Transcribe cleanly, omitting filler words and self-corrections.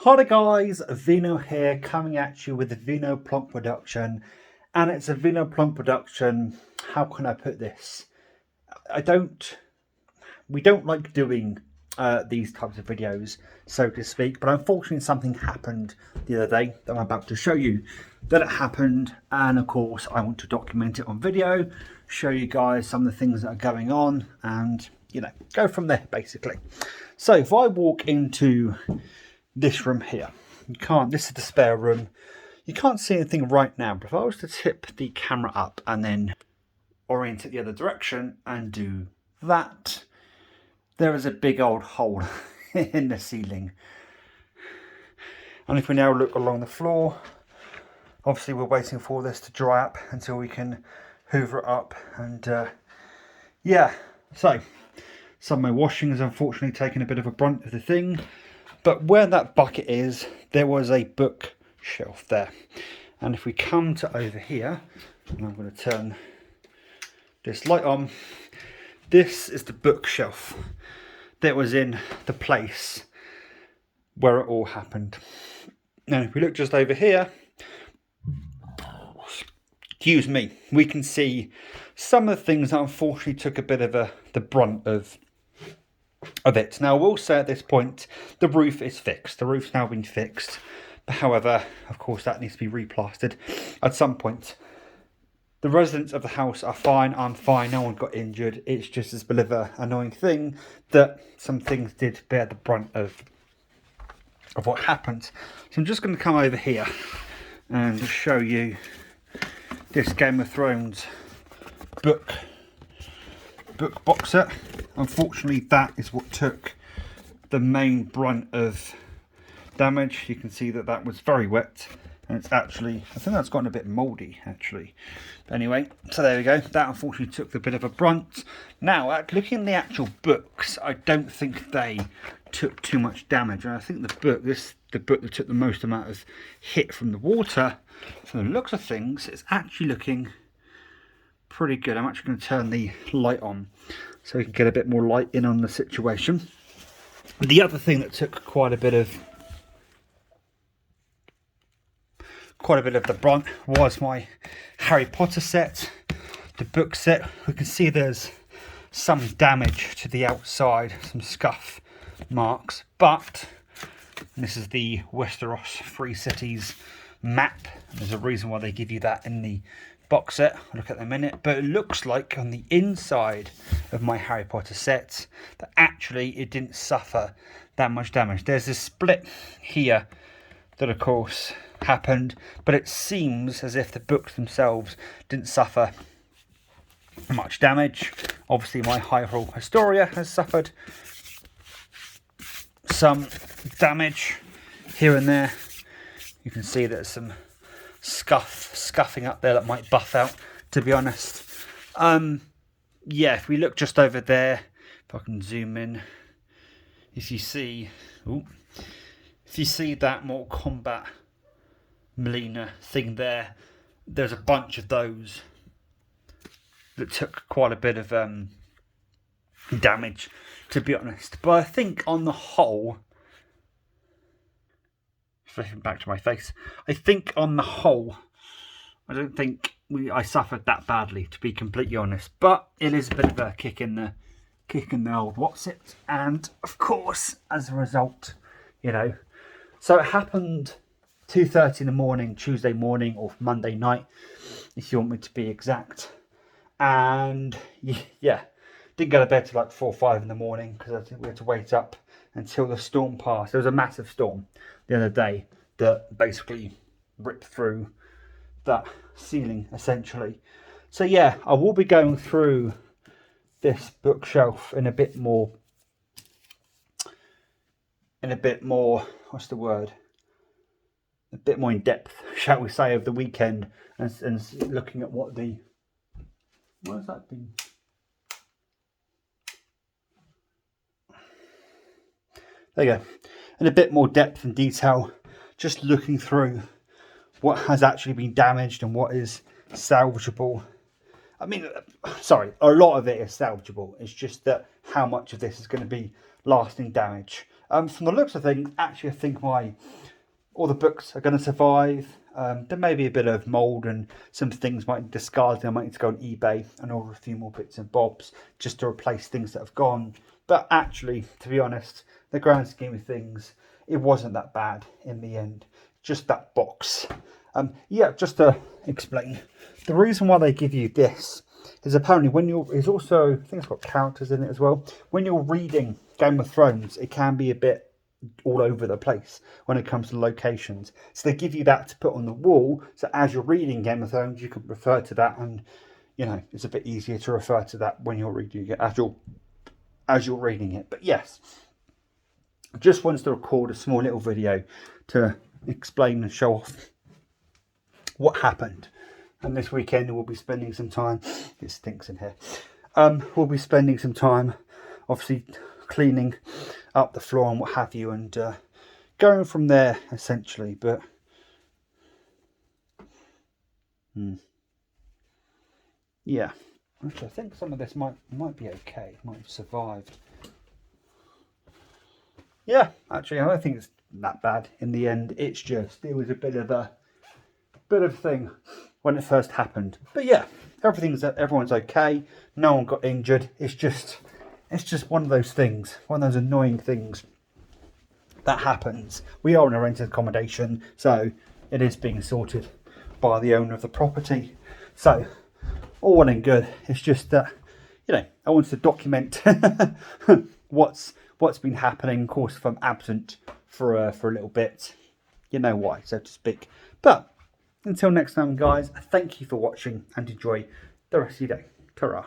Hi there guys, Vino here coming at you with the Vino Plonk production, and it's a Vino Plonk production. How can I put this? We don't like doing these types of videos, so to speak, but unfortunately something happened the other day that I'm about to show you that it happened, and of course I want to document it on video, show you guys some of the things that are going on, and go from there basically. So if I walk into this room here, this is the spare room. You can't see anything right now, but if I was to tip the camera up and then orient it the other direction and do that, there is a big old hole in the ceiling. And if we now look along the floor, obviously we're waiting for this to dry up until we can hoover it up. And yeah, so some of my washing has unfortunately taken a bit of a brunt of the thing. But where that bucket is, there was a bookshelf there. And if we come to over here, and I'm going to turn this light on, this is the bookshelf that was in the place where it all happened. Now, if we look just over here, excuse me, we can see some of the things that unfortunately took a bit of the brunt of it. Now, I will say at this point, the roof is fixed. The roof's now been fixed. But however, of course, that needs to be replastered at some point. The residents of the house are fine. I'm fine. No one got injured. It's just this bit of an annoying thing that some things did bear the brunt of what happened. So I'm just going to come over here and show you this Game of Thrones book box set. Unfortunately, that is what took the main brunt of damage. You can see that that was very wet, and it's actually, I think that's gotten a bit mouldy actually. But anyway, so there we go. That unfortunately took the bit of a brunt. Now, at looking at the actual books, I don't think they took too much damage. And I think the book that took the most amount of hit from the water, from the looks of things, it's actually looking pretty good. I'm actually going to turn the light on so we can get a bit more light in on the situation. The other thing that took quite a bit of the brunt was my Harry Potter set, the book set. We can see there's some damage to the outside, some scuff marks, but this is the Westeros Free Cities map. There's a reason why they give you that in the box set. I'll look at that in a minute, but it looks like on the inside of my Harry Potter set that actually it didn't suffer that much damage. There's this split here that of course happened, but it seems as if the books themselves didn't suffer much damage. Obviously my Hyrule Historia has suffered some damage here and there. You can see there's some scuffing up there that might buff out, to be honest. Yeah, if we look just over there, if I can zoom in, if you see that Mortal Kombat Melina thing there, there's a bunch of those that took quite a bit of damage, to be honest. But I think on the whole, flipping back to my face, I think on the whole, I don't think I suffered that badly, to be completely honest. But it is a bit of a kick in the old what's it, and of course, as a result, so it happened 2:30 in the morning, Tuesday morning, or Monday night, if you want me to be exact. And yeah, didn't go to bed till like 4 or 5 in the morning because I think we had to wait up until the storm passed. There was a massive storm the other day that basically ripped through that ceiling essentially. So yeah, I will be going through this bookshelf in a bit more, what's the word? A bit more in depth, shall we say, over the weekend, and looking at what has that been? There you go. In a bit more depth and detail, just looking through what has actually been damaged and what is salvageable. I mean, sorry, a lot of it is salvageable. It's just that how much of this is going to be lasting damage. From the looks of things, actually I think all the books are going to survive. There may be a bit of mould and some things might be discarded. I might need to go on eBay and order a few more bits and bobs just to replace things that have gone. But actually, to be honest, the grand scheme of things, it wasn't that bad in the end. Just that box. Yeah, just to explain, the reason why they give you this is apparently it's also, I think it's got characters in it as well. When you're reading Game of Thrones, it can be a bit all over the place when it comes to locations. So they give you that to put on the wall. So as you're reading Game of Thrones, you can refer to that, and you know it's a bit easier to refer to that when you're reading it as you're reading it. But yes, just wanted to record a small little video to explain and show off what happened. And this weekend we'll be spending some time. It stinks in here. We'll be spending some time, obviously, cleaning up the floor and what have you, and going from there essentially. But yeah, actually, I think some of this might be okay. Might have survived. Yeah, actually, I don't think it's that bad in the end. It was a bit of thing when it first happened. But yeah, everyone's okay. No one got injured. It's just one of those things, one of those annoying things that happens. We are in a rented accommodation, so it is being sorted by the owner of the property. So all well and good. It's just that, you know, I wanted to document what's been happening. Of course, if I'm absent for a little bit, you know why, so to speak. But until next time, guys, thank you for watching and enjoy the rest of your day. Ta-ra.